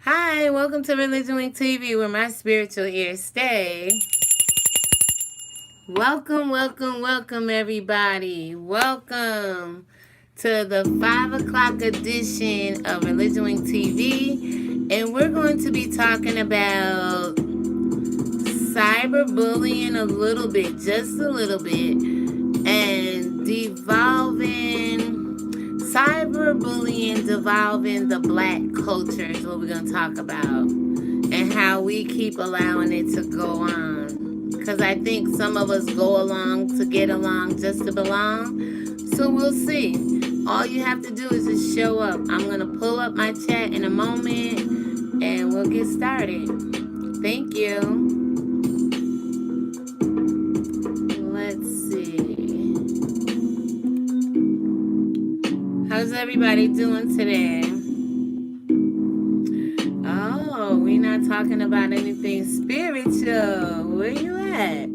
Hi, welcome to ReligionWinked TV, where my spiritual ears stay. Welcome, everybody. Welcome to the 5 o'clock edition of ReligionWinked TV. And we're going to be talking about cyberbullying a little bit, just a little bit, and devolving the black culture is what we're going to talk about, and how we keep allowing it to go on. Because I think some of us go along to get along just to belong. So we'll see. All you have to do is just show up. I'm going to pull up my chat in a moment and we'll get started. Thank you. Let's see. How's everybody doing today? Oh, we're not talking about anything spiritual. Where you at?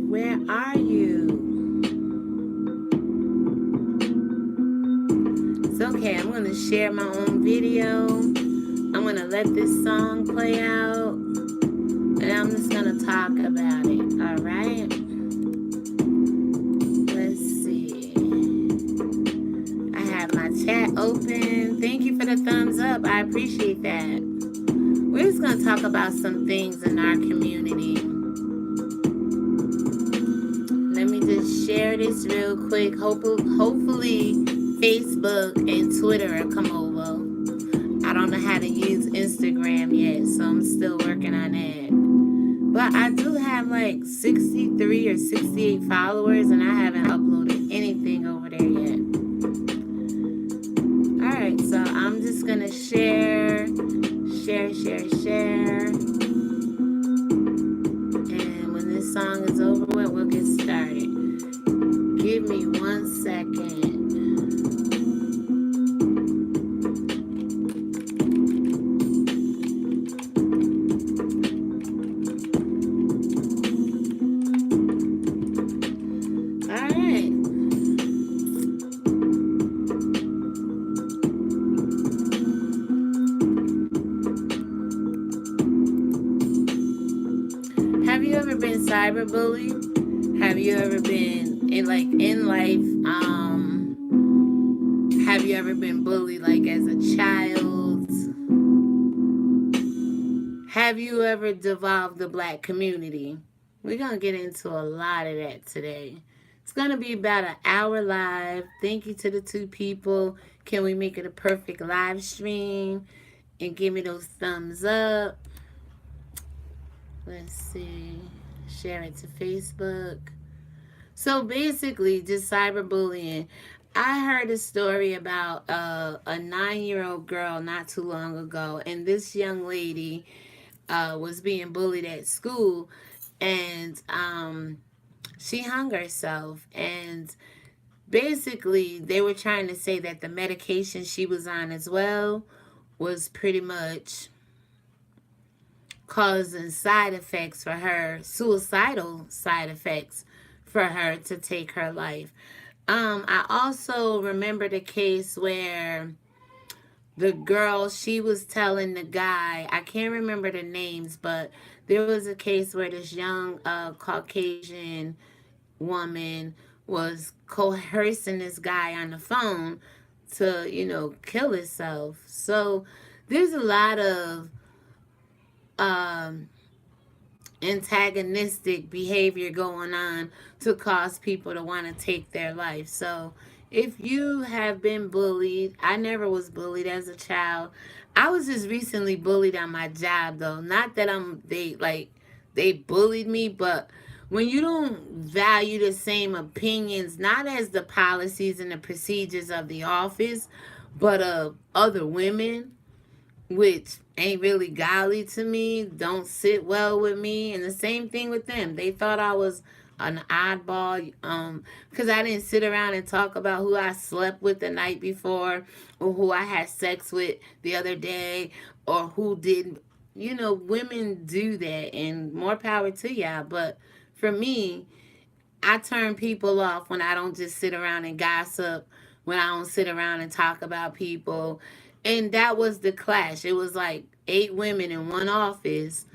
Where are you? It's okay. I'm going to share my own video. I'm going to let this song play out. And I'm just going to talk about it. All right? Let's see. I have my chat open. Thank you for the thumbs up. I appreciate that. We're just going to talk about some things in our community. Let me just share this real quick. Hopefully Facebook and Twitter will come over. I don't know how to use Instagram yet, so I'm still working on that. But I do have like 63 or 68 followers, and I haven't uploaded anything over there yet. Alright, so I'm just going to share. And when this song is over with, we'll get started. Give me 1 second. Have you ever been cyberbullied? Have you ever been in life? Have you ever been bullied like as a child? Have you ever devolved the black community? We're gonna get into a lot of that today. It's gonna be about an hour live. Thank you to the 2 people. Can we make it a perfect live stream? And give me those thumbs up. Let's see. Share it to Facebook. So basically, just cyberbullying. I heard a story about a 9-year-old girl not too long ago, and this young lady was being bullied at school, and she hung herself. And basically, they were trying to say that the medication she was on as well was pretty much causing side effects for her, suicidal side effects for her to take her life. I also remember the case where the girl, she was telling the guy, I can't remember the names, but there was a case where this young Caucasian woman was coercing this guy on the phone to, kill himself. So there's a lot of antagonistic behavior going on to cause people to want to take their life. So if you have been bullied, I never was bullied as a child. I was just recently bullied on my job, though. Not that they bullied me, but when you don't value the same opinions, not as the policies and the procedures of the office, but of other women, which ain't really godly to me, don't sit well with me. And the same thing with them. They thought I was an oddball because I didn't sit around and talk about who I slept with the night before, or who I had sex with the other day, or who did. Women do that, and more power to y'all. But for me, I turn people off when I don't just sit around and gossip, when I don't sit around and talk about people. And that was the clash. It was like 8 women in one office,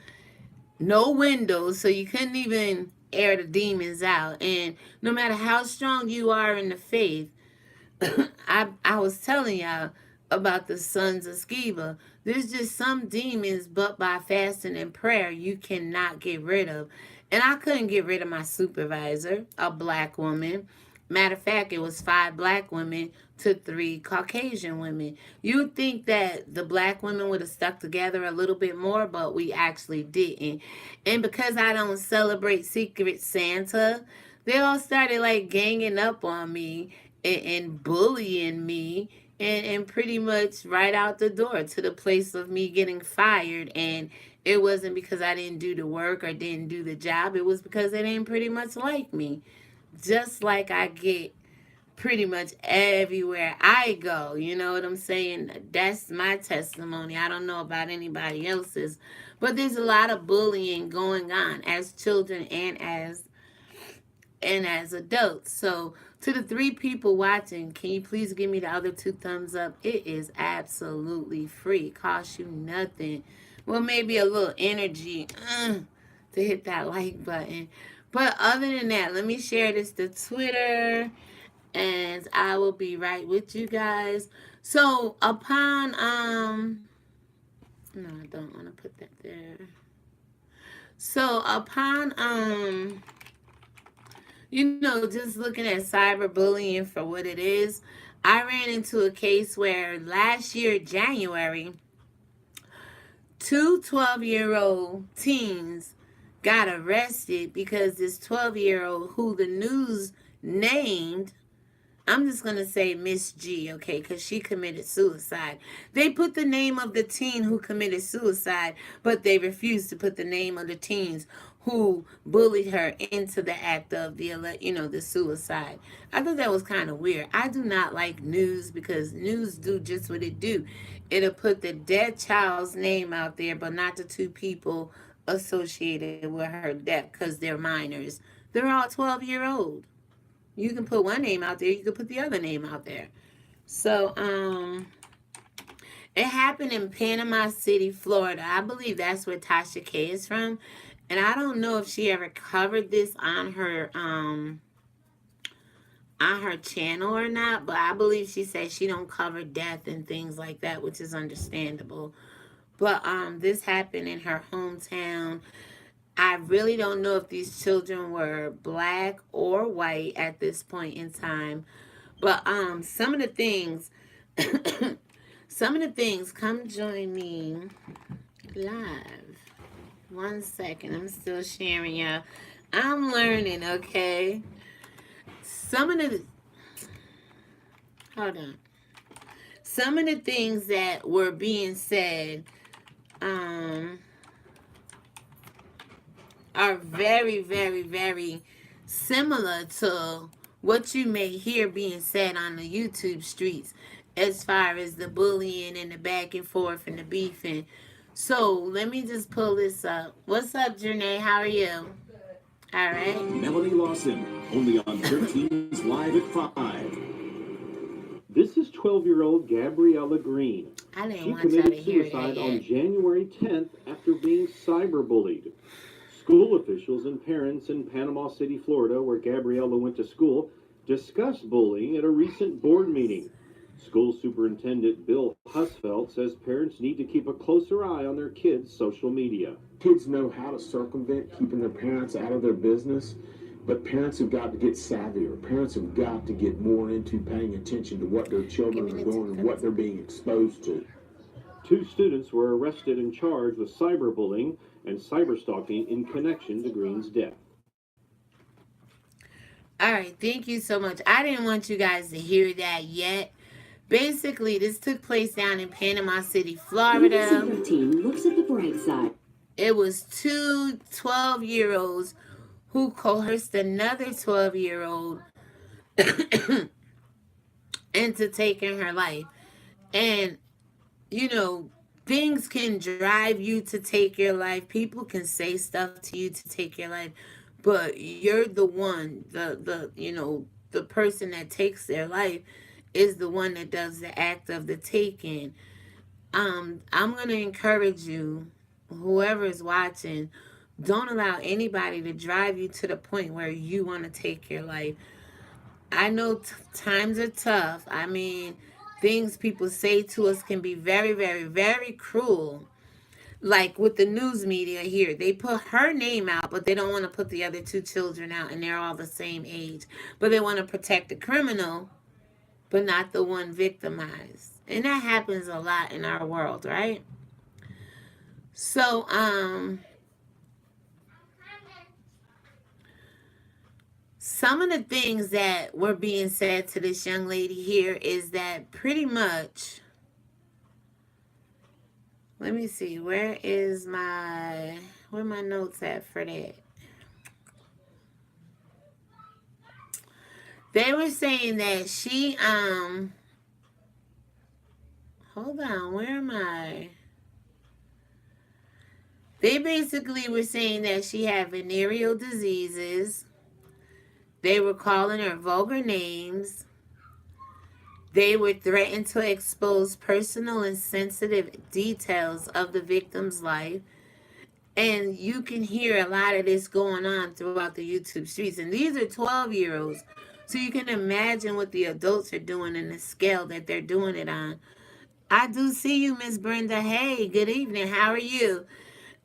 no windows, so you couldn't even air the demons out. And no matter how strong you are in the faith, I was telling y'all about the sons of Sceva. There's just some demons, but by fasting and prayer, you cannot get rid of. And I couldn't get rid of my supervisor, a black woman. Matter of fact, it was 5 black women to 3 Caucasian women. You would think that the black women would have stuck together a little bit more, but we actually didn't. And because I don't celebrate Secret Santa, they all started like ganging up on me and bullying me and pretty much right out the door to the place of me getting fired. And it wasn't because I didn't do the work or didn't do the job. It was because they didn't pretty much like me. Just like I get pretty much everywhere I go. You know what I'm saying? That's my testimony. I don't know about anybody else's. But there's a lot of bullying going on as children and as adults. So to the 3 people watching, can you please give me the other 2 thumbs up? It is absolutely free. Costs you nothing. Well, maybe a little energy to hit that like button. But other than that, let me share this to Twitter and I will be right with you guys. So upon no, I don't want to put that there. So upon just looking at cyberbullying for what it is, I ran into a case where last year, January, 2 12-year-old teens got arrested because this 12-year-old, who the news named, I'm just going to say Miss G, okay, because she committed suicide. They put the name of the teen who committed suicide, but they refused to put the name of the teens who bullied her into the act of the suicide. I thought that was kind of weird. I do not like news because news do just what it do. It'll put the dead child's name out there, but not the 2 people associated with her death because they're minors. They're all 12-year-old. You can put one name out there, you can put the other name out there. So, it happened in Panama City, Florida. I believe that's where Tasha K is from. And I don't know if she ever covered this on her channel or not, but I believe she said she don't cover death and things like that, which is understandable. But this happened in her hometown. I really don't know if these children were black or white at this point in time. But some of the things come join me live. 1 second. I'm still sharing y'all. I'm learning, okay? Some of the hold on. Some of the things that were being said are very, very, very similar to what you may hear being said on the YouTube streets as far as the bullying and the back and forth and the beefing. So let me just pull this up. What's up, Janae? How are you? All right. Melanie Lawson, only on 13's Live at 5. This is 12-year-old Gabriella Green. I didn't She want y'all to committed hear suicide that on yet. January 10th after being cyberbullied. School officials and parents in Panama City, Florida, where Gabriella went to school, discussed bullying at a recent board meeting. School Superintendent Bill Husfeld says parents need to keep a closer eye on their kids' social media. Kids know how to circumvent keeping their parents out of their business, but parents have got to get savvier. Parents have got to get more into paying attention to what their children are doing and what they're being exposed to. 2 students were arrested and charged with cyberbullying and cyberstalking in connection to Green's death. All right, thank you so much. I didn't want you guys to hear that yet. Basically, this took place down in Panama City, Florida. 13 looks at the bright side. It was 2 12-year-olds who coerced another 12-year-old into taking her life. And, things can drive you to take your life. People can say stuff to you to take your life. But you're the one, the person that takes their life is the one that does the act of the taking. I'm going to encourage you, whoever is watching, don't allow anybody to drive you to the point where you want to take your life. I know times are tough. I mean, things people say to us can be very, very, very cruel. Like with the news media here, they put her name out, but they don't want to put the other two children out, and they're all the same age. But they want to protect the criminal, but not the one victimized. And that happens a lot in our world, right? So, some of the things that were being said to this young lady here is that pretty much, let me see, where my notes at for that? They were saying that she, hold on, where am I? They basically were saying that she had venereal diseases. They were calling her vulgar names. They were threatened to expose personal and sensitive details of the victim's life. And you can hear a lot of this going on throughout the YouTube streets. And these are 12-year-olds. So you can imagine what the adults are doing and the scale that they're doing it on. I do see you, Miss Brenda. Hey, good evening. How are you?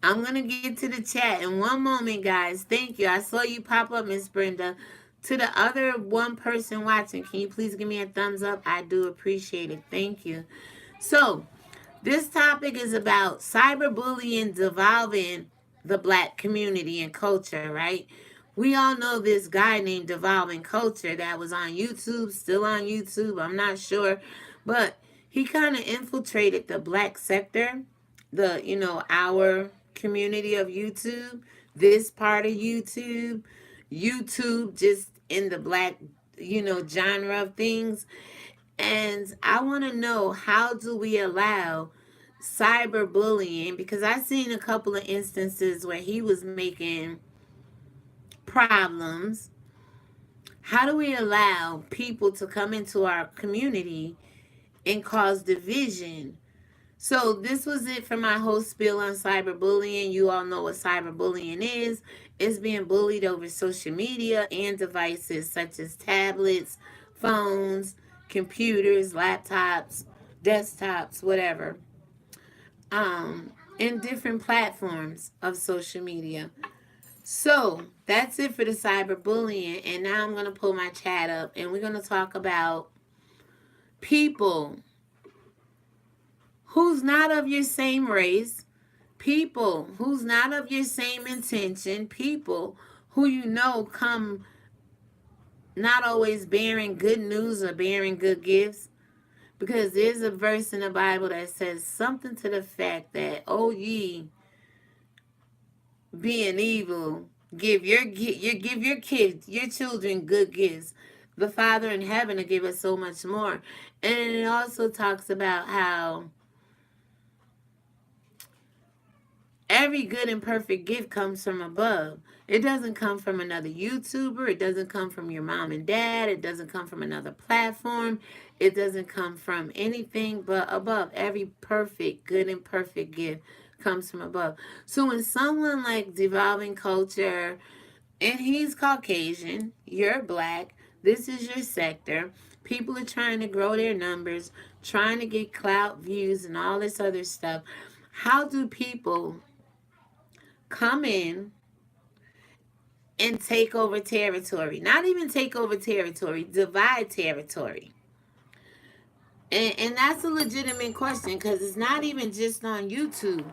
I'm going to get to the chat in one moment, guys. Thank you. I saw you pop up, Miss Brenda. To the other one person watching, can you please give me a thumbs up? I do appreciate it. Thank you. So, this topic is about cyberbullying devolving the Black community and culture, right? We all know this guy named Devolving Culture that was on YouTube, still on YouTube, I'm not sure. But he kind of infiltrated the Black sector, our community of YouTube, this part of YouTube just in the Black, genre of things. And I want to know, how do we allow cyberbullying? Because I've seen a couple of instances where he was making problems. How do we allow people to come into our community and cause division? So this was it for my whole spiel on cyberbullying. You all know what cyberbullying is. It's being bullied over social media and devices such as tablets, phones, computers, laptops, desktops, whatever. In different platforms of social media. So that's it for the cyberbullying. And now I'm going to pull my chat up and we're going to talk about people who's not of your same race, people who's not of your same intention, people who you know come not always bearing good news or bearing good gifts. Because there's a verse in the Bible that says something to the fact that, oh ye being evil, give your kids, your children good gifts. The Father in heaven will give us so much more. And it also talks about how every good and perfect gift comes from above. It doesn't come from another YouTuber. It doesn't come from your mom and dad. It doesn't come from another platform. It doesn't come from anything but above. Every perfect, good and perfect gift comes from above. So when someone like Devolving Culture, and he's Caucasian, you're Black, this is your sector, people are trying to grow their numbers, trying to get clout, views, and all this other stuff. How do people come in and take over territory? Not even take over territory, divide territory. And that's a legitimate question, because it's not even just on YouTube.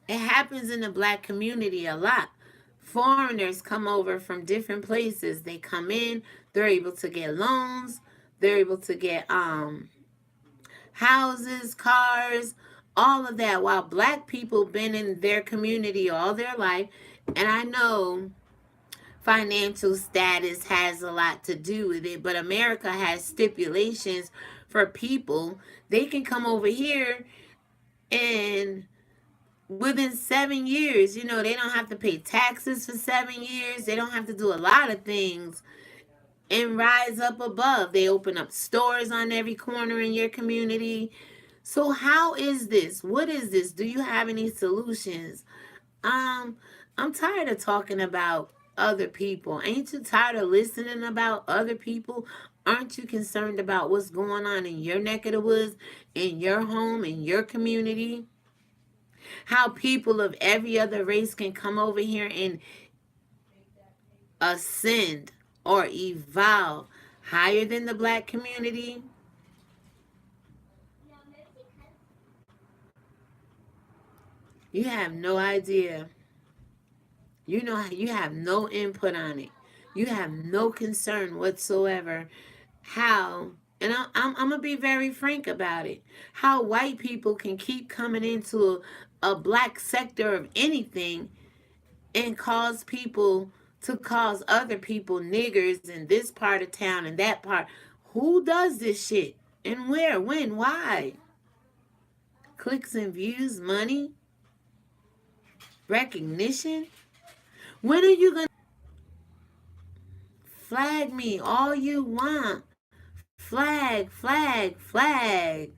It happens in the Black community a lot. Foreigners come over from different places. They come in, they're able to get loans, they're able to get houses, cars, all of that, while Black people been in their community all their life. And I know financial status has a lot to do with it, but America has stipulations for people. They can come over here and within 7 years, they don't have to pay taxes for 7 years. They don't have to do a lot of things and rise up above. They open up stores on every corner in your community. So how is this? What is this? Do you have any solutions? Um, I'm tired of talking about other people. Ain't you tired of listening about other people? Aren't you concerned about what's going on in your neck of the woods, in your home, in your community? How people of every other race can come over here and ascend or evolve higher than the black community? You have no idea. You know, you have no input on it. You have no concern whatsoever how, and I'm gonna be very frank about it, how white people can keep coming into a black sector of anything and cause people to cause other people niggers in this part of town and that part. Who does this shit? And where? When? Why? Clicks and views, money, recognition? When are you gonna flag me all you want? Flag, flag, flag.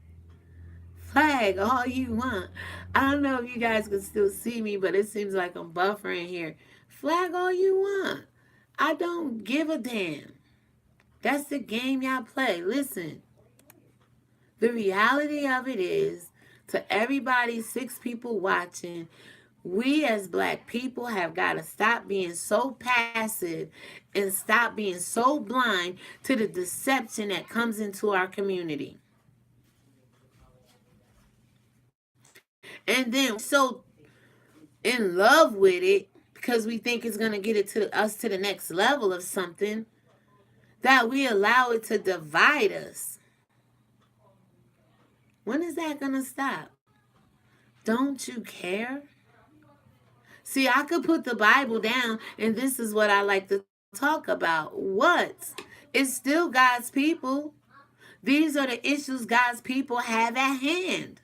Flag all you want. I don't know if you guys can still see me, but it seems like I'm buffering here. Flag all you want. I don't give a damn. That's the game y'all play. Listen, the reality of it is, to everybody, 6 people watching, we as black people have got to stop being so passive and stop being so blind to the deception that comes into our community. And then so in love with it because we think it's going to get it to us to the next level of something, that we allow it to divide us. When is that going to stop? Don't you care? See, I could put the Bible down, and this is what I like to talk about. What? It's still God's people. These are the issues God's people have at hand.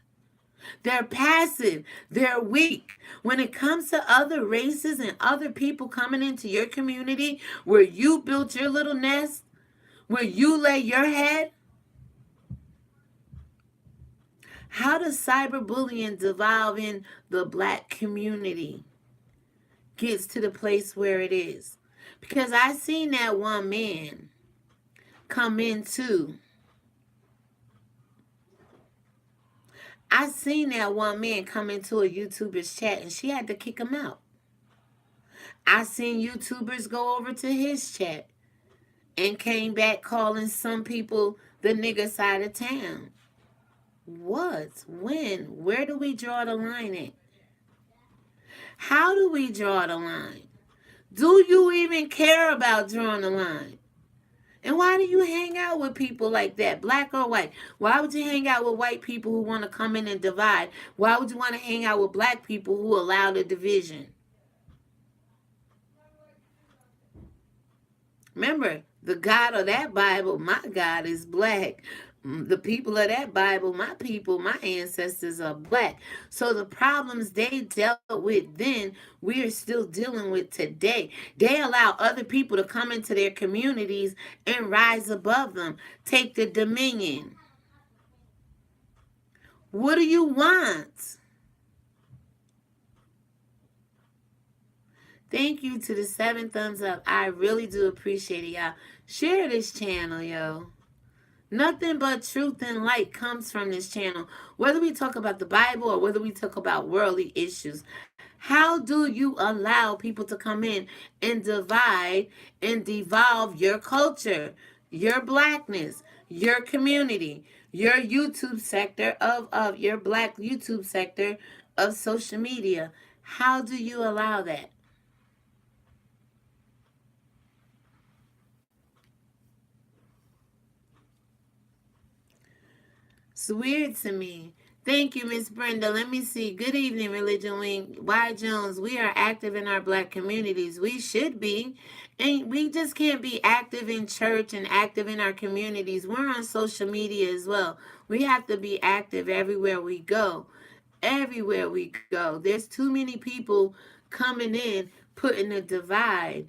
They're passive. They're weak. When it comes to other races and other people coming into your community where you built your little nest, where you lay your head, how does cyberbullying devolve in the black community? Gets to the place where it is. Because I seen that one man come into I seen that one man come into a YouTuber's chat and she had to kick him out. I seen YouTubers go over to his chat and came back calling some people the nigger side of town. What? When? Where do we draw the line at? How do we draw the line? Do you even care about drawing the line? And why do you hang out with people like that, black or white? Why would you hang out with white people who want to come in and divide? Why would you want to hang out with black people who allow the division? Remember, the God of that Bible, my God, is black. The people of that Bible, my people, my ancestors are black. So the problems they dealt with then, we are still dealing with today. They allow other people to come into their communities and rise above them, take the dominion. What do you want? Thank you to the 7 thumbs up. I really do appreciate it, y'all. Share this channel, yo. Nothing but truth and light comes from this channel. Whether we talk about the Bible or whether we talk about worldly issues. How do you allow people to come in and divide and devolve your culture, your blackness, your community, your YouTube sector of your black YouTube sector of social media? How do you allow that? It's weird to me. Thank you, Miss Brenda. Let me see. Good evening, Religion Wing. Y. Jones, we are active in our black communities. We should be. And we just can't be active in church and active in our communities. We're on social media as well. We have to be active everywhere we go. Everywhere we go. There's too many people coming in, putting a divide.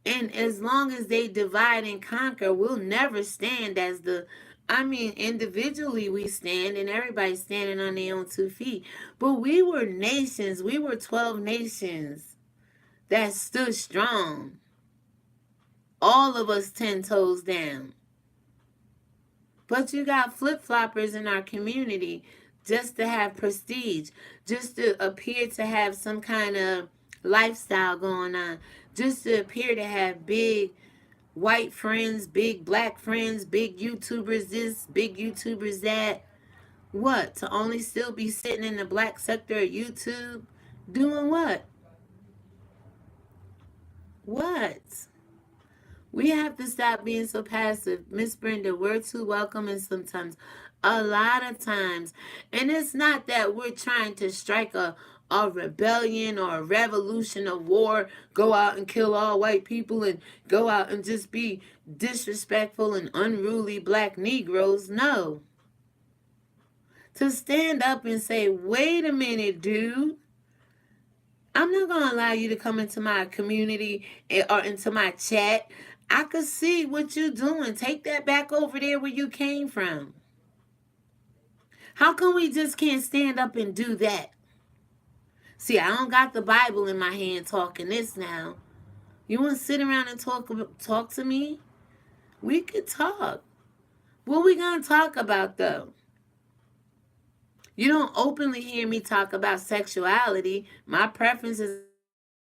And as long as they divide and conquer, we'll never stand as the I mean, individually we stand and everybody's standing on their own 2 feet. But we were nations. We were 12 nations that stood strong. All of us 10 toes down. But you got flip-floppers in our community just to have prestige, just to appear to have some kind of lifestyle going on, just to appear to have big white friends, big black friends, big YouTubers this, big YouTubers that. What? To only still be sitting in the black sector of YouTube? Doing what? What? We have to stop being so passive. Miss Brenda, we're too welcoming sometimes. A lot of times. And it's not that we're trying to strike a rebellion or a revolution, a war, go out and kill all white people and go out and just be disrespectful and unruly black Negroes. No. To stand up and say, wait a minute, dude. I'm not going to allow you to come into my community or into my chat. I could see what you're doing. Take that back over there where you came from. How come we just can't stand up and do that? See, I don't got the Bible in my hand talking this now. You want to sit around and talk to me? We could talk. What we going to talk about, though? You don't openly hear me talk about sexuality. My preference is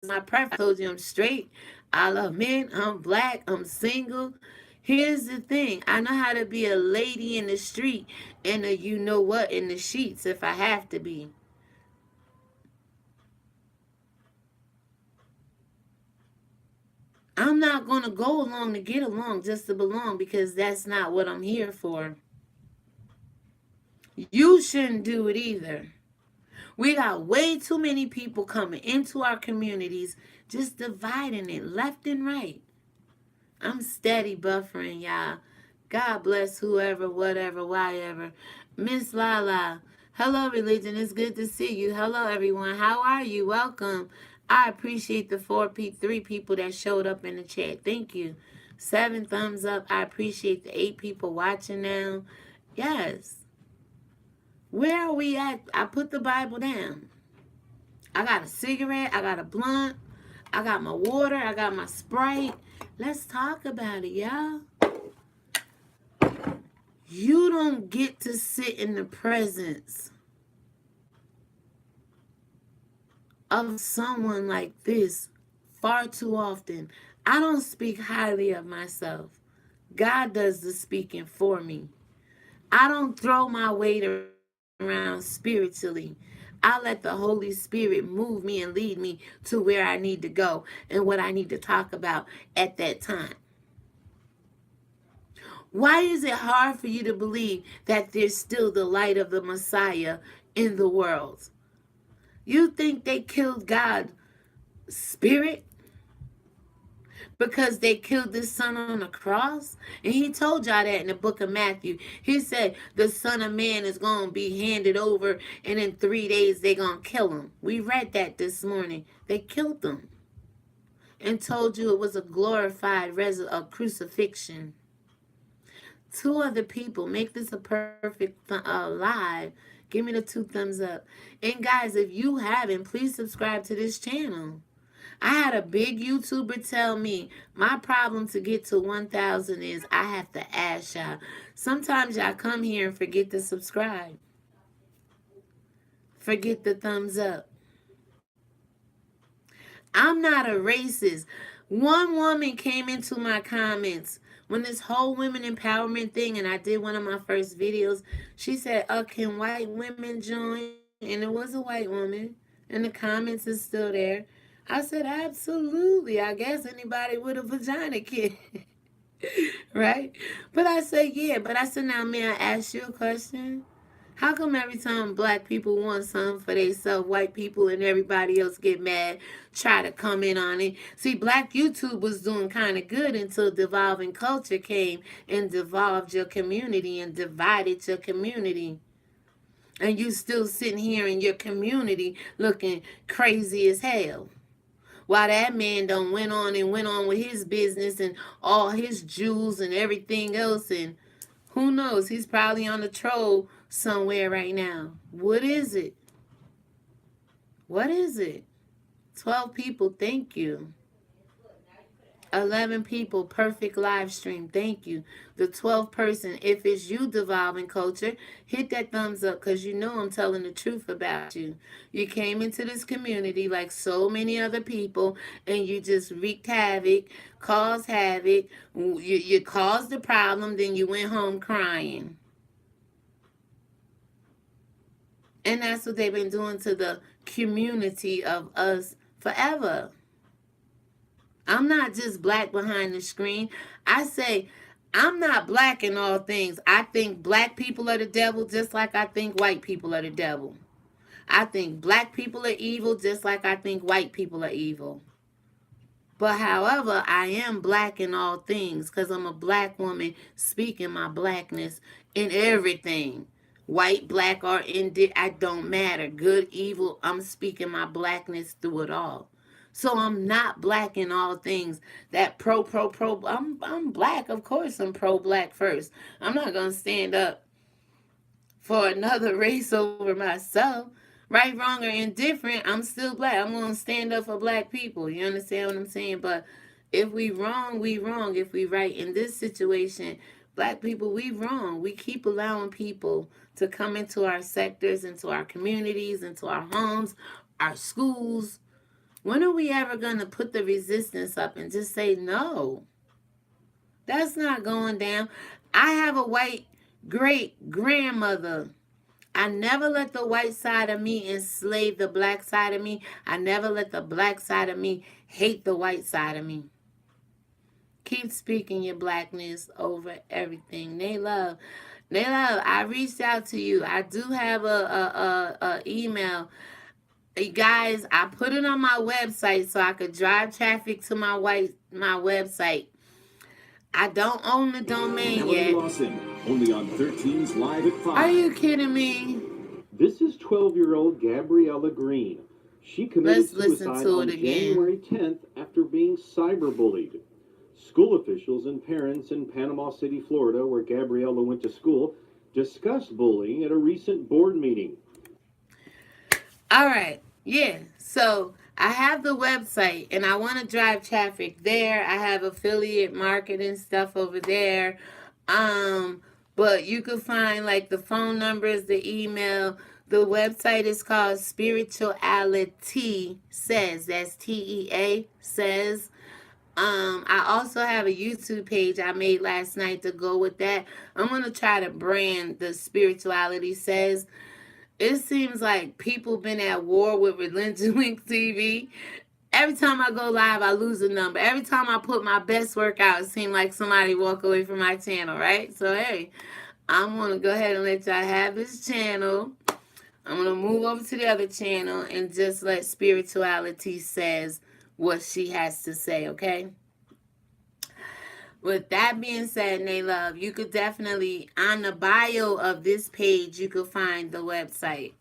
my preference. I told you I'm straight. I love men. I'm black. I'm single. Here's the thing. I know how to be a lady in the street and a you know what in the sheets if I have to be. I'm not going to go along to get along just to belong because that's not what I'm here for. You shouldn't do it either. We got way too many people coming into our communities just dividing it left and right. I'm steady buffering, y'all. God bless whoever, whatever, whatever. Miss Lala. Hello, Religion. It's good to see you. Hello, everyone. How are you? Welcome. I appreciate the 3 people that showed up in the chat. Thank you. 7 thumbs up. I appreciate the 8 people watching now. Yes. Where are we at? I put the Bible down. I got a cigarette. I got a blunt. I got my water. I got my Sprite. Let's talk about it, y'all. You don't get to sit in the presence of someone like this far too often. I don't speak highly of myself. God does the speaking for me. I don't throw my weight around spiritually. I let the Holy Spirit move me and lead me to where I need to go and what I need to talk about at that time. Why is it hard for you to believe that there's still the light of the Messiah in the world? You think they killed God's spirit because they killed this son on the cross? And he told y'all that in the book of Matthew. He said the Son of Man is going to be handed over and in 3 days they're going to kill him. We read that this morning. They killed him and told you it was a glorified crucifixion. 2 other people. Make this a perfect live. Give me the 2 thumbs up. And guys, if you haven't, please subscribe to this channel. I had a big YouTuber tell me my problem to get to 1,000 is I have to ask y'all. Sometimes y'all come here and forget to subscribe. Forget the thumbs up. I'm not a racist. One woman came into my comments when this whole women empowerment thing, and I did one of my first videos. She said, can white women join? And it was a white woman. And the comments is still there. I said, absolutely. I guess anybody with a vagina can. Right? But I said, yeah. But I said, now, may I ask you a question? How come every time black people want something for themselves, white people and everybody else get mad, try to come in on it? See, black YouTube was doing kind of good until devolving culture came and devolved your community and divided your community. And you still sitting here in your community looking crazy as hell. While that man done went on with his business and all his jewels and everything else and Who knows? He's probably on the troll somewhere right now. What is it? What is it? 12 people, thank you. 11 people, perfect live stream. Thank you. The 12th person, if it's you, Devolving Culture, hit that thumbs up because you know I'm telling the truth about you. You came into this community like so many other people and you just wreaked havoc, caused havoc. You caused the problem, then you went home crying. And that's what they've been doing to the community of us forever. I'm not just black behind the screen. I say I'm not black in all things. I think black people are the devil just like I think white people are the devil. I think black people are evil just like I think white people are evil. But however, I am black in all things because I'm a black woman speaking my blackness in everything. White, black, or Indian, I don't matter. Good, evil, I'm speaking my blackness through it all. So I'm not black in all things. That pro. I'm black, of course. I'm pro-black first. I'm not gonna stand up for another race over myself. Right, wrong, or indifferent, I'm still black. I'm gonna stand up for black people. You understand what I'm saying? But if we wrong, we wrong. If we right in this situation, black people, we wrong. We keep allowing people to come into our sectors, into our communities, into our homes, our schools. When are we ever going to put the resistance up and just say, no, that's not going down? I have a white great grandmother. I never let the white side of me enslave the black side of me. I never let the black side of me hate the white side of me. Keep speaking your blackness over everything. They love, I reached out to you. I do have a email. Guys, I put it on my website so I could drive traffic to my website. I don't own the domain yet. Only on 13's Live at 5. Are you kidding me? This is 12-year-old Gabriella Green. She committed suicide on January 10th after being cyberbullied. School officials and parents in Panama City, Florida, where Gabriella went to school, discussed bullying at a recent board meeting. All right. Yeah. So I have the website and I want to drive traffic there. I have affiliate marketing stuff over there. But you can find like the phone numbers, the email. The website is called Spirituality Says. That's TEA Says. I also have a YouTube page I made last night to go with that. I'm going to try to brand the Spirituality Says. It seems like people been at war with ReligionWinked TV. Every time I go live, I lose a number. Every time I put my best work out, it seems like somebody walk away from my channel, right? So, hey, I'm going to go ahead and let y'all have this channel. I'm going to move over to the other channel and just let Spirituality Says what she has to say, okay? With that being said, Naylove, you could definitely, on the bio of this page, you could find the website.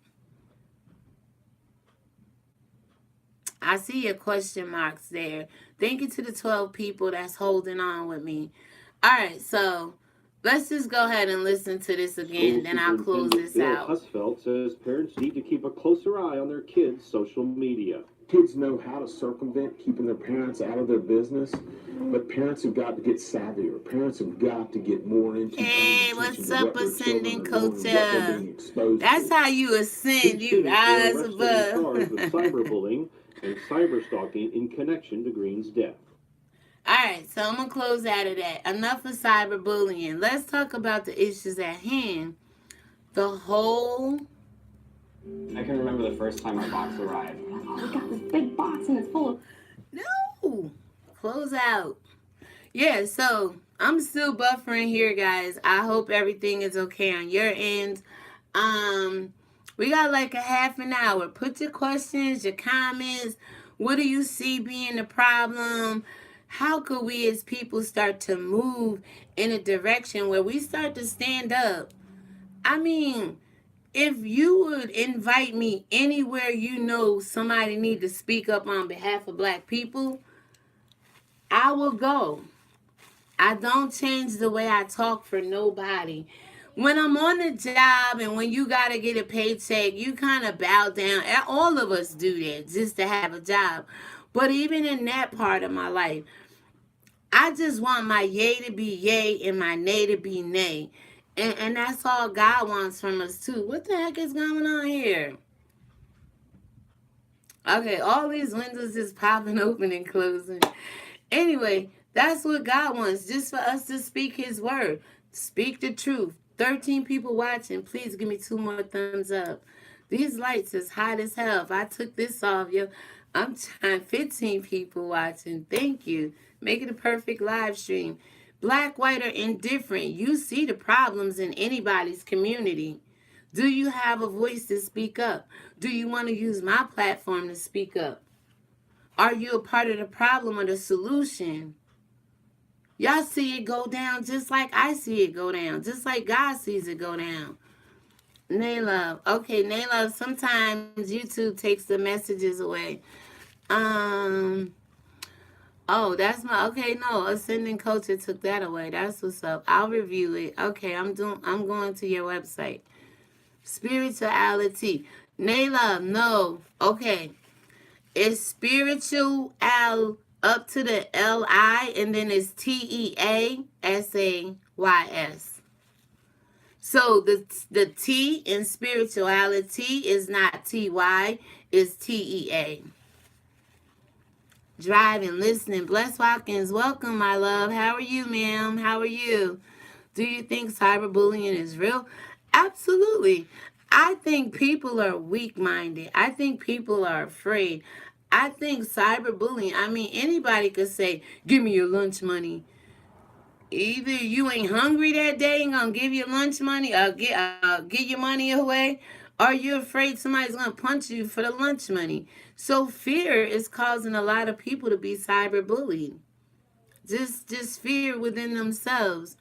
I see your question marks there. Thank you to the 12 people that's holding on with me. All right, so let's just go ahead and listen to this again, then I'll close this out. Husfeld says parents need to keep a closer eye on their kids' social media. Kids know how to circumvent keeping their parents out of their business, but parents have got to get savvier. Parents have got to get more into. Hey, what's up, Ascending Culture? That's how you ascend. You rise above. Cyberbullying and cyberstalking in connection to Green's death. All right, so I'm going to close out of that. Enough of cyberbullying. Let's talk about the issues at hand. The whole... I can remember the first time our box arrived. Oh, we got this big box and it's full of... No! Close out. Yeah, so I'm still buffering here, guys. I hope everything is okay on your end. We got like a half an hour. Put your questions, your comments. What do you see being the problem? How could we as people start to move in a direction where we start to stand up? I mean, if you would invite me anywhere you know somebody need to speak up on behalf of black people, I will go. I don't change the way I talk for nobody. When I'm on the job and when you got to get a paycheck, you kind of bow down. All of us do that just to have a job. But even in that part of my life, I just want my yay to be yay and my nay to be nay. And that's all God wants from us too. What the heck is going on here? Okay, all these windows just popping open and closing. Anyway, that's what God wants, just for us to speak his word. Speak the truth. 13 people watching. Please give me 2 more thumbs up. These lights is hot as hell. If I took this off, I'm trying 15 people watching. Thank you. Make it a perfect live stream. Black, white, or indifferent, you see the problems in anybody's community. Do you have a voice to speak up? Do you want to use my platform to speak up? Are you a part of the problem or the solution? Y'all see it go down just like I see it go down, just like God sees it go down. Naylove. Okay, Naylove, sometimes YouTube takes the messages away. Oh, that's my, okay, no, Ascending Culture took that away. That's what's up. I'll review it. Okay, I'm going to your website. Spirituality. Naylove, no. Okay. It's spiritual up to the L-I, and then it's T-E-A-S-A-Y-S. So the T in spirituality is not T-Y, it's T-E-A. Driving, listening. Bless Watkins, welcome, my love. How are you, ma'am? How are you? Do you think cyberbullying is real? Absolutely. I think people are weak-minded. I think people are afraid. I think cyberbullying, anybody could say, give me your lunch money. Either you ain't hungry that day and gonna give you lunch money or get your money away, or you're afraid somebody's gonna punch you for the lunch money. So fear is causing a lot of people to be cyberbullied. Just fear within themselves.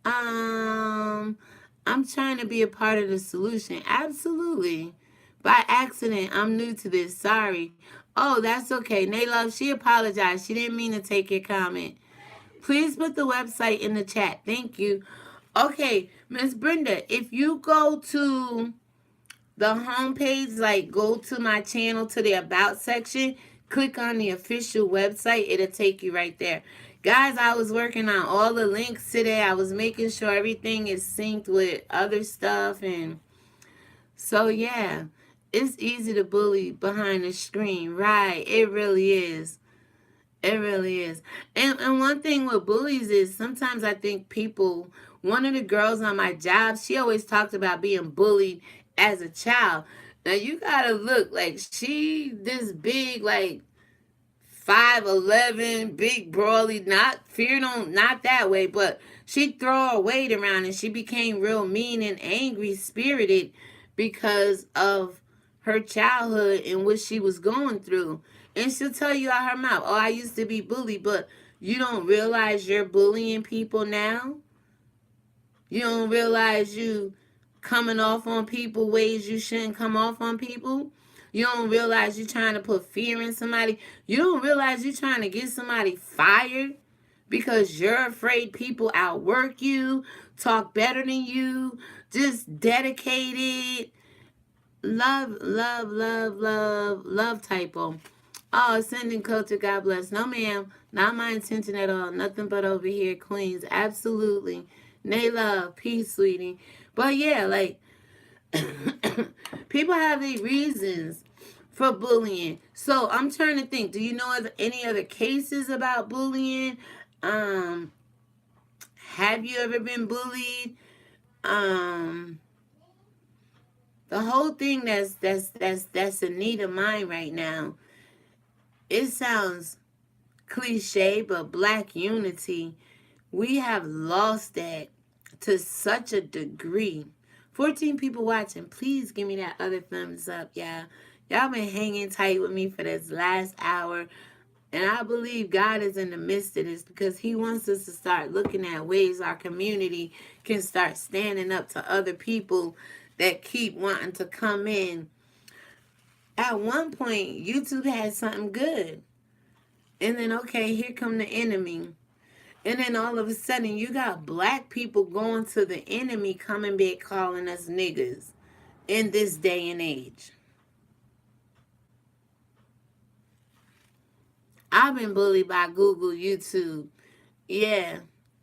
I'm trying to be a part of the solution. Absolutely. By accident. I'm new to this. Sorry. Oh, that's okay. Naylove, she apologized. She didn't mean to take your comment. Please put the website in the chat. Thank you. Okay, Miss Brenda, if you go to the homepage, like go to my channel to the About section, click on the official website, it'll take you right there. Guys, I was working on all the links today. I was making sure everything is synced with other stuff. And so, yeah, it's easy to bully behind the screen. Right, it really is. It really is. And one thing with bullies is sometimes I think people, one of the girls on my job, she always talked about being bullied as a child. Now you gotta look like she this big, like 5'11", big brawly, not that way, but she'd throw her weight around and she became real mean and angry spirited because of her childhood and what she was going through. And she'll tell you out her mouth, oh, I used to be bullied, but you don't realize you're bullying people now? You don't realize you coming off on people ways you shouldn't come off on people? You don't realize you're trying to put fear in somebody? You don't realize you're trying to get somebody fired because you're afraid people outwork you, talk better than you, just dedicated, love typo. Oh, Ascending Culture, God bless. No, ma'am, not my intention at all. Nothing but over here, Queens. Absolutely. Nay, love, peace, sweetie. But yeah, like, people have their reasons for bullying. So I'm trying to think, do you know of any other cases about bullying? Have you ever been bullied? The whole thing that's a need of mine right now. It sounds cliche, but Black unity, we have lost that to such a degree. 14 people watching. Please give me that other thumbs up, y'all. Y'all been hanging tight with me for this last hour. And I believe God is in the midst of this because he wants us to start looking at ways our community can start standing up to other people that keep wanting to come in. At one point, YouTube had something good. And then, okay, here come the enemy. And then all of a sudden, you got black people going to the enemy, coming back calling us niggas in this day and age. I've been bullied by Google, YouTube. Yeah,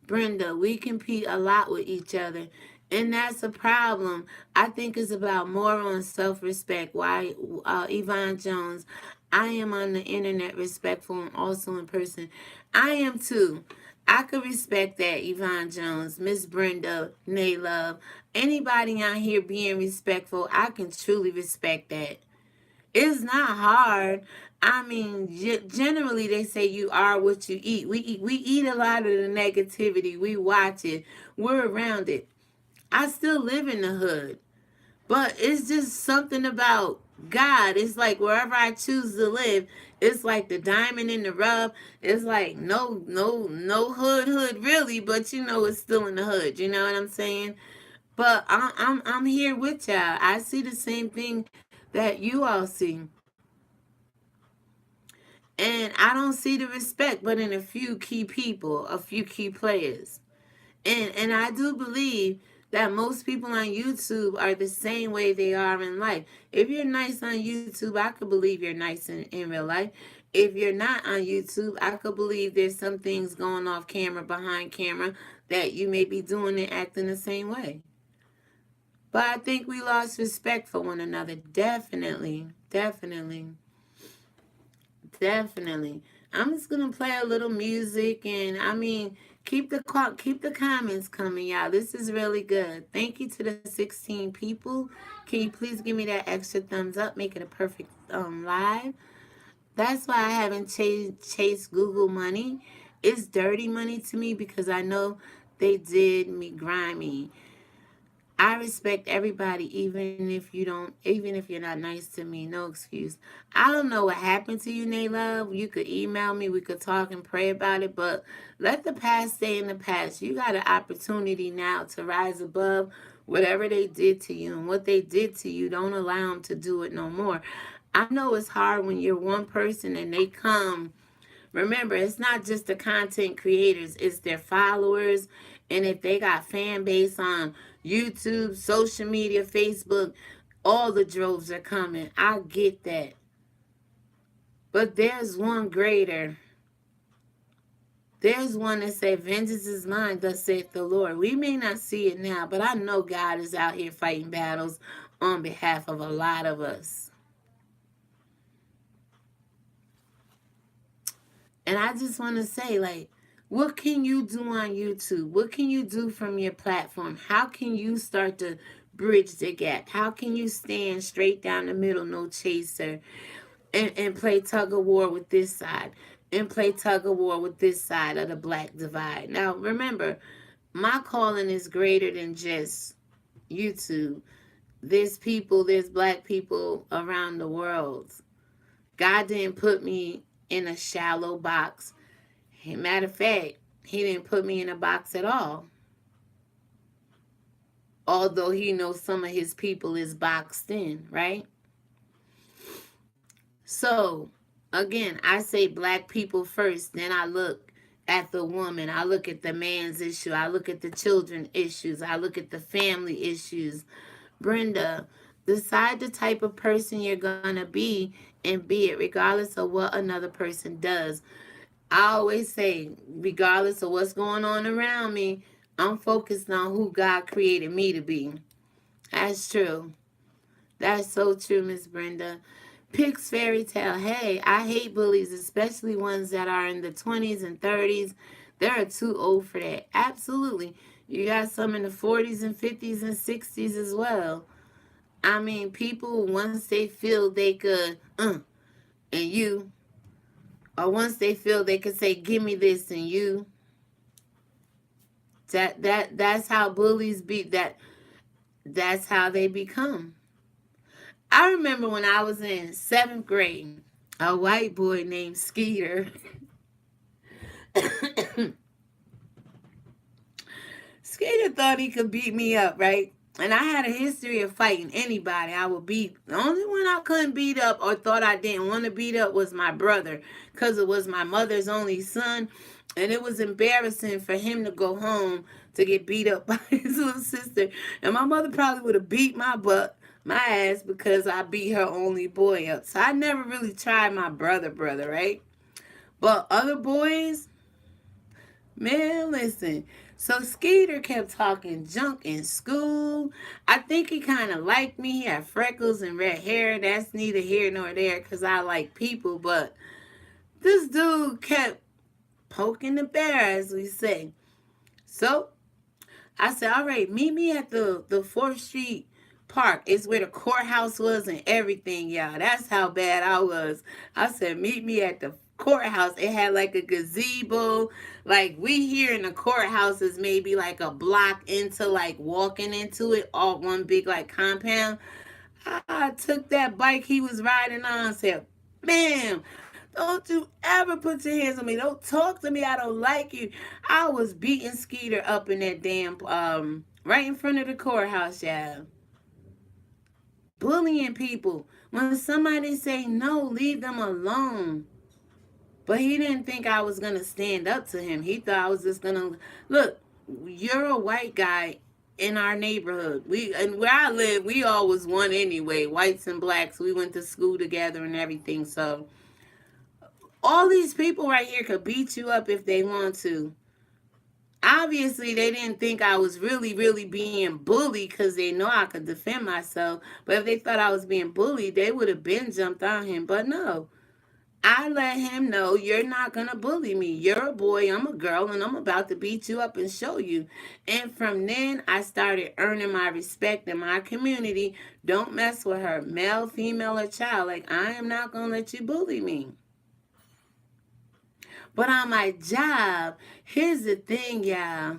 Brenda, we compete a lot with each other. And that's a problem. I think it's about moral and self-respect. Why, Yvonne Jones, I am on the internet respectful and also in person. I am too. I could respect that, Yvonne Jones, Miss Brenda, Nay Love. Anybody out here being respectful, I can truly respect that. It's not hard. I mean, generally they say you are what you eat. We eat a lot of the negativity. We watch it. We're around it. I still live in the hood, but it's just something about God. It's like wherever I choose to live, it's like the diamond in the rough. It's like no hood really, but you know it's still in the hood. You know what I'm saying? But I'm here with y'all. I see the same thing that you all see. And I don't see the respect, but in a few key people, a few key players. And I do believe that most people on YouTube are the same way they are in life. If you're nice on YouTube, I could believe you're nice in real life. If you're not on YouTube, I could believe there's some things going off camera, behind camera, that you may be doing and acting the same way. But I think we lost respect for one another. Definitely. I'm just gonna play a little music, and I mean, keep the comments coming, y'all. This is really good. Thank you to the 16 people. Can you please give me that extra thumbs up? Make it a perfect live. That's why I haven't chased Google money. It's dirty money to me because I know they did me grimy. I respect everybody, even if you're not nice to me. No excuse. I don't know what happened to you, Nay Love. You could email me. We could talk and pray about it. But let the past stay in the past. You got an opportunity now to rise above whatever they did to you. And what they did to you, don't allow them to do it no more. I know it's hard when you're one person and they come. Remember, it's not just the content creators. It's their followers. And if they got fan base on YouTube, social media, Facebook, all the droves are coming. I get that. But there's one greater. There's one that said, vengeance is mine, thus saith the Lord. We may not see it now, but I know God is out here fighting battles on behalf of a lot of us. And I just want to say, like, what can you do on YouTube? What can you do from your platform? How can you start to bridge the gap? How can you stand straight down the middle, no chaser, and play tug of war with this side, and play tug of war with this side of the black divide? Now, remember, my calling is greater than just YouTube. There's black people around the world. God didn't put me in a shallow box. Matter of fact, he didn't put me in a box at all. Although he knows some of his people is boxed in, right? So, again, I say black people first. Then I look at the woman. I look at the man's issue. I look at the children issues. I look at the family issues. Brenda, decide the type of person you're going to be and be it, regardless of what another person does. I always say, regardless of what's going on around me, I'm focused on who God created me to be. That's true. That's so true, Miss Brenda. Pix Fairy Tale. Hey, I hate bullies, especially ones that are in the 20s and 30s. They're too old for that. Absolutely. You got some in the 40s and 50s and 60s as well. I mean, people, once they feel they could, and you, or once they feel they could say, give me this and you. That's how bullies be. That's how they become. I remember when I was in 7th grade, a white boy named Skeeter. Skeeter thought he could beat me up, right? And I had a history of fighting anybody I would beat. The only one I couldn't beat up or thought I didn't want to beat up was my brother, because it was my mother's only son. And it was embarrassing for him to go home to get beat up by his little sister. And my mother probably would have beat my ass because I beat her only boy up. So I never really tried my brother, right? But other boys, man, listen. So Skeeter kept talking junk in school. I think he kind of liked me. He had freckles and red hair. That's neither here nor there because I like people. But this dude kept poking the bear, as we say. So I said, all right, meet me at the 4th Street Park. It's where the courthouse was and everything, y'all. That's how bad I was. I said, meet me at the courthouse. It had like a gazebo. Like we here in the courthouse is maybe like a block into like walking into it, all one big like compound. I took that bike he was riding on and said, bam, don't you ever put your hands on me. Don't talk to me. I don't like you. I was beating Skeeter up in that damn, right in front of the courthouse, y'all. Bullying people. When somebody say no, leave them alone. But he didn't think I was going to stand up to him. He thought I was just going to, look, you're a white guy in our neighborhood. And where I live, we all was one anyway, whites and blacks. We went to school together and everything, so all these people right here could beat you up if they want to. Obviously, they didn't think I was really being bullied because they know I could defend myself. But if they thought I was being bullied, they would have been jumped on him. But no, I let him know, you're not going to bully me. You're a boy, I'm a girl, and I'm about to beat you up and show you. And from then, I started earning my respect in my community. Don't mess with her, male, female, or child. Like, I am not going to let you bully me. But on my job, here's the thing, y'all.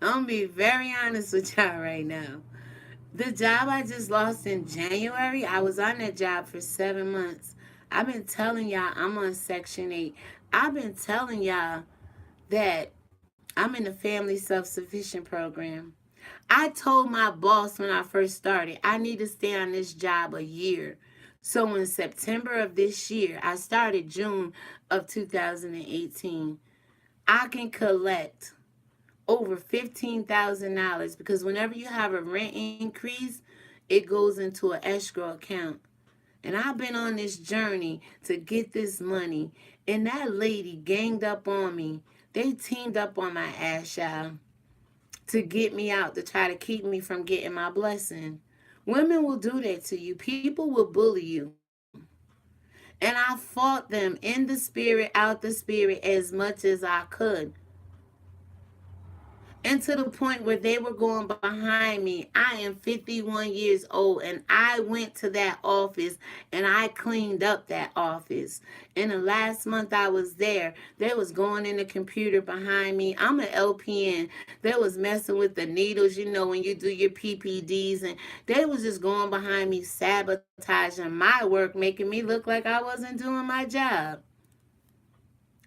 I'm going to be very honest with y'all right now. The job I just lost in January, I was on that job for 7 months. I've been telling y'all I'm on Section 8. I've been telling y'all that I'm in the Family Self-Sufficient Program. I told my boss when I first started, I need to stay on this job a year. So in September of this year, I started June of 2018, I can collect over $15,000 because whenever you have a rent increase, it goes into an escrow account. And I've been on this journey to get this money. And that lady ganged up on me. They teamed up on my ass, y'all, to get me out, to try to keep me from getting my blessing. Women will do that to you. People will bully you. And I fought them in the spirit, out the spirit, as much as I could. And to the point where they were going behind me. I am 51 years old, and I went to that office, and I cleaned up that office. In the last month I was there, they was going in the computer behind me. I'm an LPN. They was messing with the needles, you know, when you do your PPDs, and they was just going behind me, sabotaging my work, making me look like I wasn't doing my job.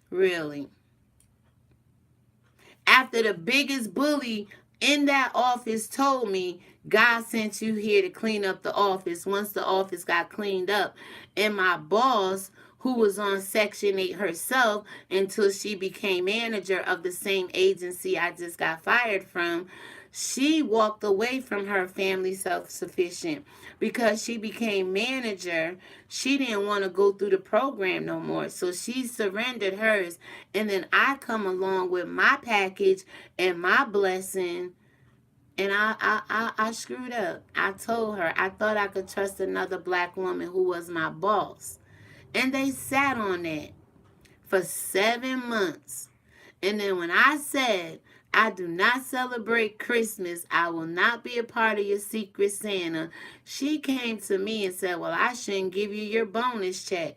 Really. After the biggest bully in that office told me, God sent you here to clean up the office. Once the office got cleaned up, and my boss, who was on Section 8 herself until she became manager of the same agency I just got fired from, she walked away from her Family Self-Sufficient because she became manager. She didn't want to go through the program no more, so she surrendered hers. And then I come along with my package and my blessing, and I screwed up. I told her I thought I could trust another black woman who was my boss, and they sat on that for 7 months. And then when I said, I do not celebrate Christmas, I will not be a part of your Secret Santa, she came to me and said, well, I shouldn't give you your bonus check.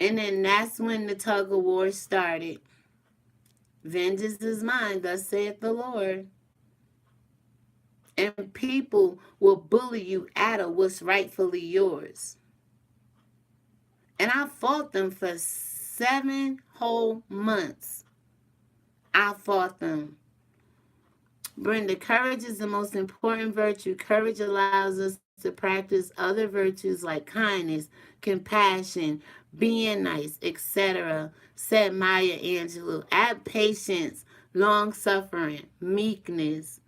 And then that's when the tug of war started. Vengeance is mine, thus saith the Lord. And people will bully you out of what's rightfully yours. And I fought them for 7 whole months. I fought them. Brenda, courage is the most important virtue. Courage allows us to practice other virtues like kindness, compassion, being nice, etc., said Maya Angelou. Add patience, long suffering, meekness,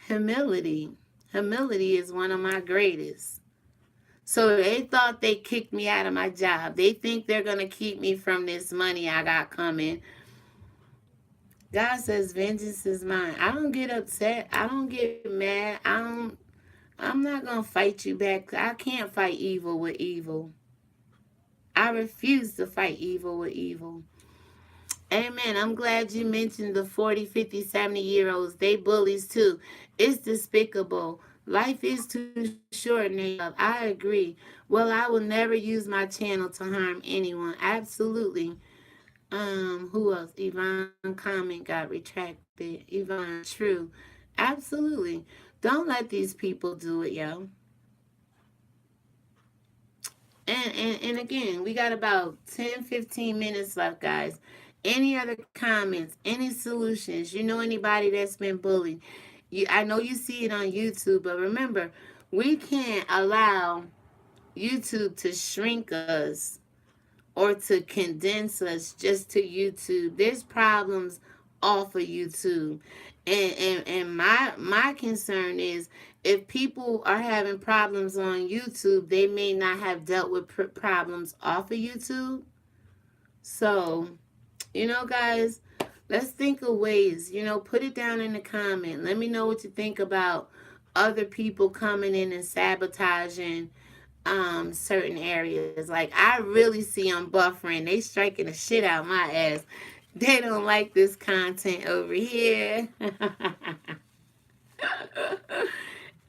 humility. Humility is one of my greatest. So they thought they kicked me out of my job. They think they're going to keep me from this money I got coming. God says vengeance is mine. I don't get upset. I don't get mad. I'm not going to fight you back. I can't fight evil with evil. I refuse to fight evil with evil. Amen. I'm glad you mentioned the 40, 50, 70-year-olds. They bullies too. It's despicable. Life is too short, Nate. I agree. Well, I will never use my channel to harm anyone. Absolutely. Who else? Yvonne comment got retracted. Yvonne, true. Absolutely. Don't let these people do it, yo. And again, we got about 10, 15 minutes left, guys. Any other comments, any solutions? You know anybody that's been bullied? I know you see it on YouTube, but remember, we can't allow YouTube to shrink us or to condense us just to YouTube. There's problems off of YouTube. And my concern is if people are having problems on YouTube, they may not have dealt with problems off of YouTube. So, guys, let's think of ways, put it down in the comment. Let me know what you think about other people coming in and sabotaging certain areas. Like, I really see them buffering. They striking the shit out my ass. They don't like this content over here.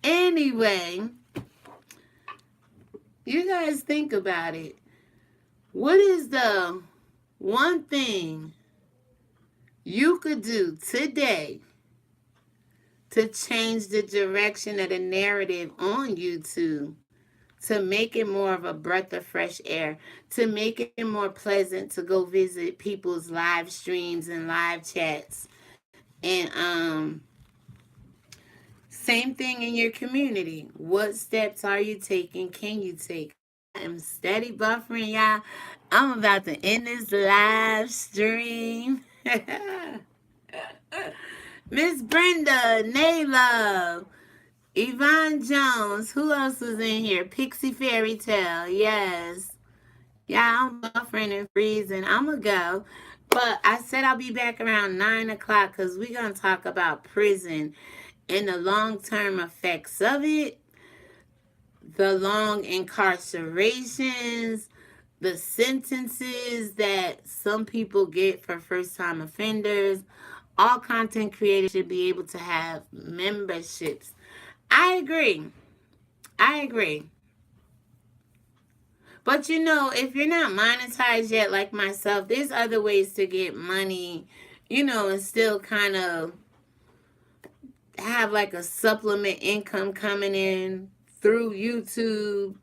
Anyway, you guys think about it. What is the one thing you could do today to change the direction of the narrative on YouTube, to make it more of a breath of fresh air, to make it more pleasant to go visit people's live streams and live chats? And same thing in your community. What steps are you taking? Can you take? I am steady buffering, y'all. I'm about to end this live stream. Miss Brenda, Naylove, Yvonne Jones. Who else was in here? Pixie Fairy Tale. Yes. Yeah, I'm buffering and freezing. I'm going to go. But I said I'll be back around 9 o'clock because we're going to talk about prison and the long-term effects of it, the long incarcerations, the sentences that some people get for first-time offenders. All content creators should be able to have memberships. I agree. But if you're not monetized yet like myself, there's other ways to get money, and still kind of have like a supplement income coming in through YouTube.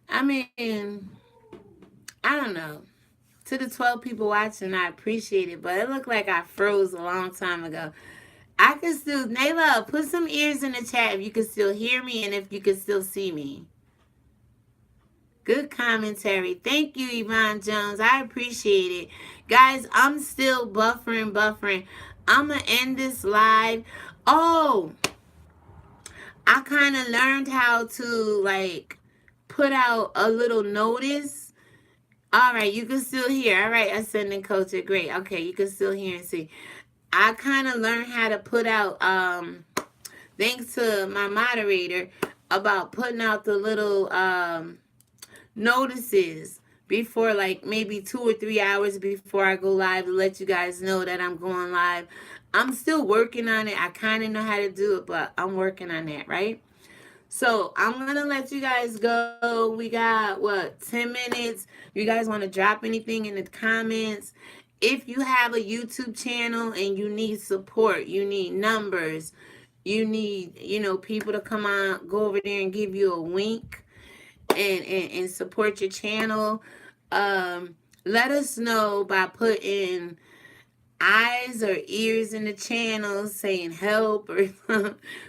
I mean, I don't know. To the 12 people watching, I appreciate it, but it looked like I froze a long time ago. I can still, Nayla, put some ears in the chat if you can still hear me and if you can still see me. Good commentary. Thank you, Yvonne Jones. I appreciate it. Guys, I'm still buffering. I'm going to end this live. Oh, I kind of learned how to, put out a little notice. All right, you can still hear. All right, Ascending Culture. Great. Okay, you can still hear and see. I kind of learned how to put out, thanks to my moderator, about putting out the little notices before, maybe 2 or 3 hours before I go live, to let you guys know that I'm going live. I'm still working on it. I kind of know how to do it, but I'm working on that, right? So I'm going to let you guys go. We got, 10 minutes? You guys want to drop anything in the comments? If you have a YouTube channel and you need support, you need numbers, you need, people to come on, go over there and give you a wink and support your channel, let us know by putting eyes or ears in the channel saying help, or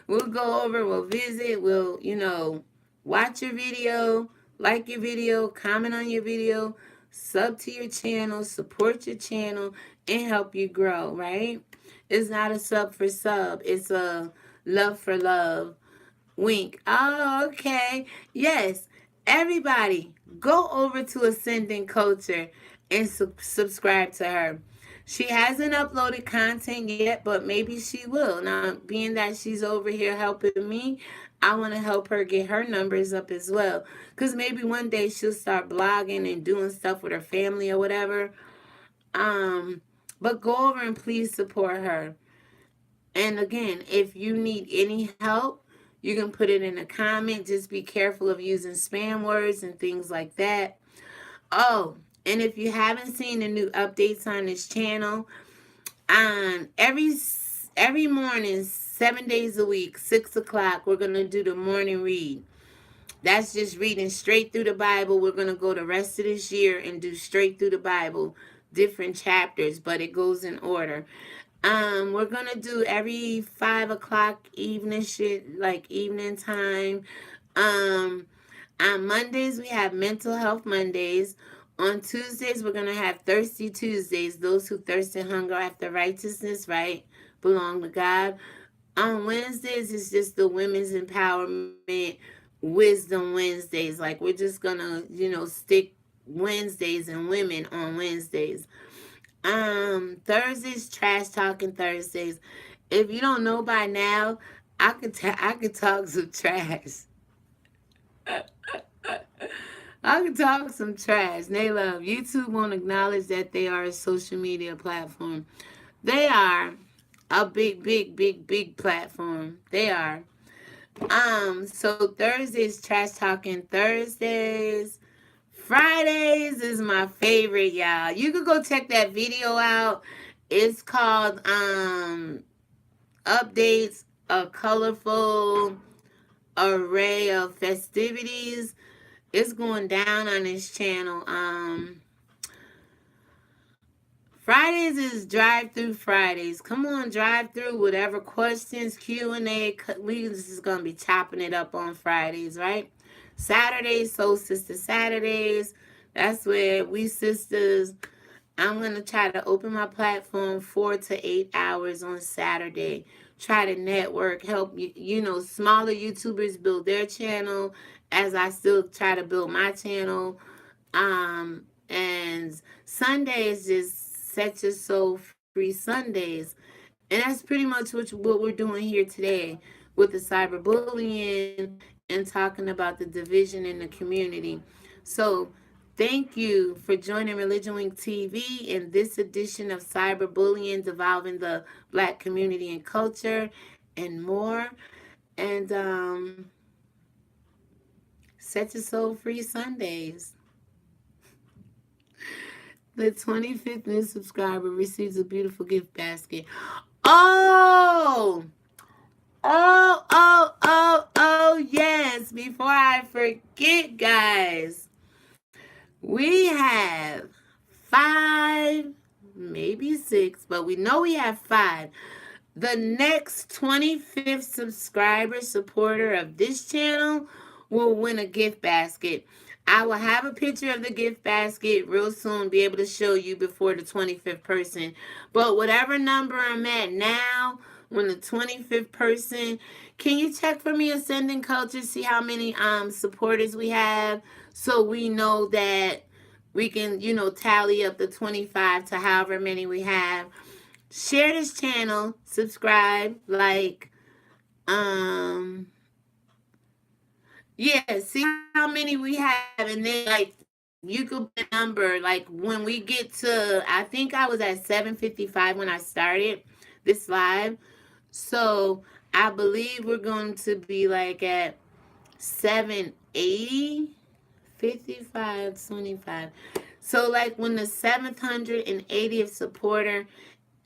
we'll go over, we'll visit, we'll, watch your video, like your video, comment on your video, sub to your channel, support your channel, and help you grow, right? It's not a sub for sub, it's a love for love. Wink. Oh, okay. Yes. Everybody, go over to Ascending Culture and subscribe to her. She hasn't uploaded content yet, but maybe she will. Now, being that she's over here helping me, I want to help her get her numbers up as well. Because maybe one day she'll start blogging and doing stuff with her family or whatever. But go over and please support her. And again, if you need any help, you can put it in a comment. Just be careful of using spam words and things like that. Oh, and if you haven't seen the new updates on this channel, on every morning, 7 days a week, 6 o'clock, we're going to do the morning read. That's just reading straight through the Bible. We're going to go the rest of this year and do straight through the Bible, different chapters, but it goes in order. We're gonna do every 5 o'clock evening shit, like evening time. On Mondays we have Mental Health Mondays. On Tuesdays we're gonna have Thirsty Tuesdays. Those who thirst and hunger after righteousness, right, belong to God. On Wednesdays it's just the women's empowerment, wisdom Wednesdays. Like we're just gonna, stick Wednesdays and women on Wednesdays. Thursdays, trash talking Thursdays. If you don't know by now, I could talk some trash. I could talk some trash. They love YouTube won't acknowledge that they are a social media platform. They are a big platform. They are. So Thursdays, trash talking Thursdays. Fridays is my favorite, y'all. You could go check that video out. It's called Updates, a Colorful Array of Festivities. It's going down on this channel. Fridays is drive-through Fridays. Come on, drive-through, whatever questions, Q&A. We just going to be chopping it up on Fridays, right? Saturdays, Soul Sister Saturdays. That's where we sisters, I'm going to try to open my platform 4 to 8 hours on Saturday. Try to network, help, smaller YouTubers build their channel as I still try to build my channel. And Sunday is just Set Your Soul Free Sundays. And that's pretty much what we're doing here today with the cyberbullying and talking about the division in the community. So thank you for joining ReligionWinked TV in this edition of Cyberbullying, Devolving the Black Community and Culture, and more. And Set Your Soul Free Sundays. The 25th new subscriber receives a beautiful gift basket. Oh, yes. Before I forget, guys, we have 5, maybe 6, but we know we have 5. The next 25th subscriber supporter of this channel will win a gift basket. I will have a picture of the gift basket real soon, be able to show you before the 25th person. But whatever number I'm at now, when the 25th person, can you check for me, Ascending Culture, see how many supporters we have, so we know that we can, tally up the 25 to however many we have. Share this channel, subscribe, like, see how many we have, and then, like, you could put a number, like, when we get to, I think I was at 755 when I started this live, so I believe we're going to be, like, at 780, 55, 25. So, like, when the 780th supporter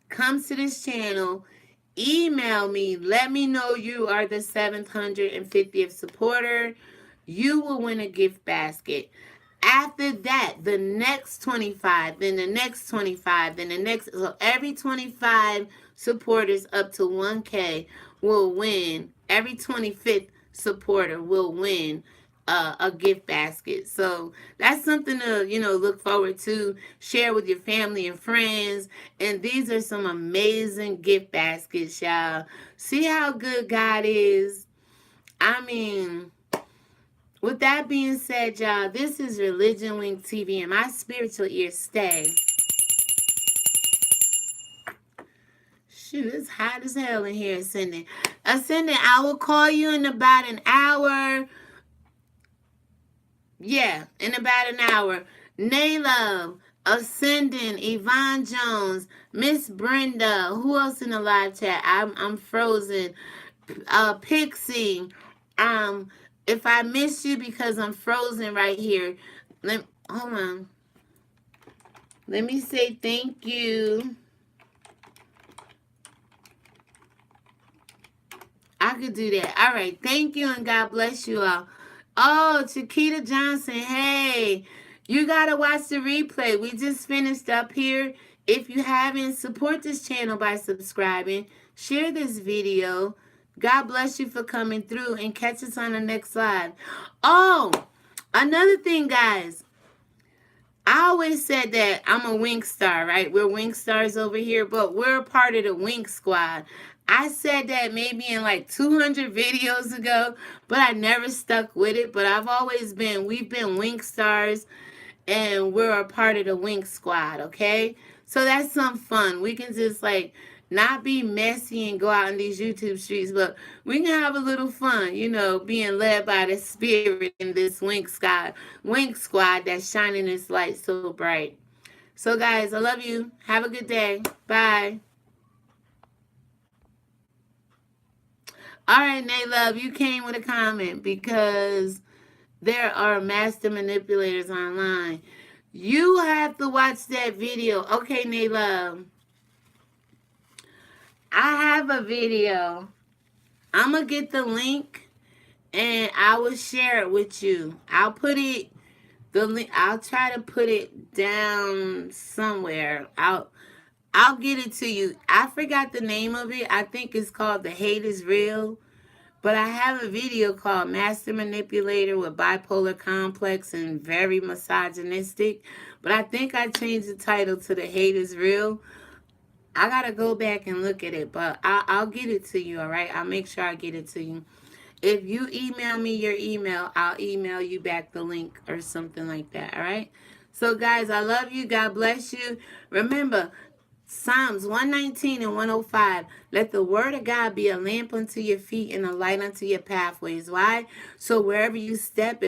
comes to this channel, email me, let me know you are the 750th supporter. You will win a gift basket. After that, the next 25, then the next 25, then the next. So every 25 supporters up to 1K will win. Every 25th supporter will win a gift basket. So that's something to, look forward to, share with your family and friends. And these are some amazing gift baskets, y'all. See how good God is? I mean, with that being said, y'all, this is Religion Wink TV, and my spiritual ears stay. Shoot, it's hot as hell in here, Ascendant. Ascendant, I will call you in about an hour. Yeah, in about an hour. Naylove, Ascendant, Yvonne Jones, Miss Brenda. Who else in the live chat? I'm frozen. Pixie. If I miss you because I'm frozen right here, hold on. Let me say thank you. I could do that. All right. Thank you and God bless you all. Oh, Chiquita Johnson. Hey, you got to watch the replay. We just finished up here. If you haven't, support this channel by subscribing. Share this video. God bless you for coming through and catch us on the next live. Oh, another thing, guys. I always said that I'm a Wink star, right? We're Wink stars over here, but we're a part of the Wink squad. I said that maybe in like 200 videos ago, but I never stuck with it. But we've been Wink stars, and we're a part of the Wink squad, okay? So that's some fun. We can just not be messy and go out in these YouTube streets, but we can have a little fun, being led by the Spirit in this Wink squad that's shining its light so bright. So, guys, I love you. Have a good day. Bye. All right, Naylove, you came with a comment because there are master manipulators online. You have to watch that video. Okay, Naylove. I have a video. I'm going to get the link and I will share it with you. I'll put it, the link, I'll try to put it down somewhere. I'll get it to you. I forgot the name of it. I think it's called The Hate is Real. But I have a video called Master Manipulator with Bipolar Complex and Very Misogynistic. But I think I changed the title to The Hate is Real. I got to go back and look at it, but I'll get it to you, all right? I'll make sure I get it to you. If you email me your email, I'll email you back the link or something like that, all right? So, guys, I love you. God bless you. Remember, Psalms 119 and 105, let the word of God be a lamp unto your feet and a light unto your pathways. Why? So wherever you step,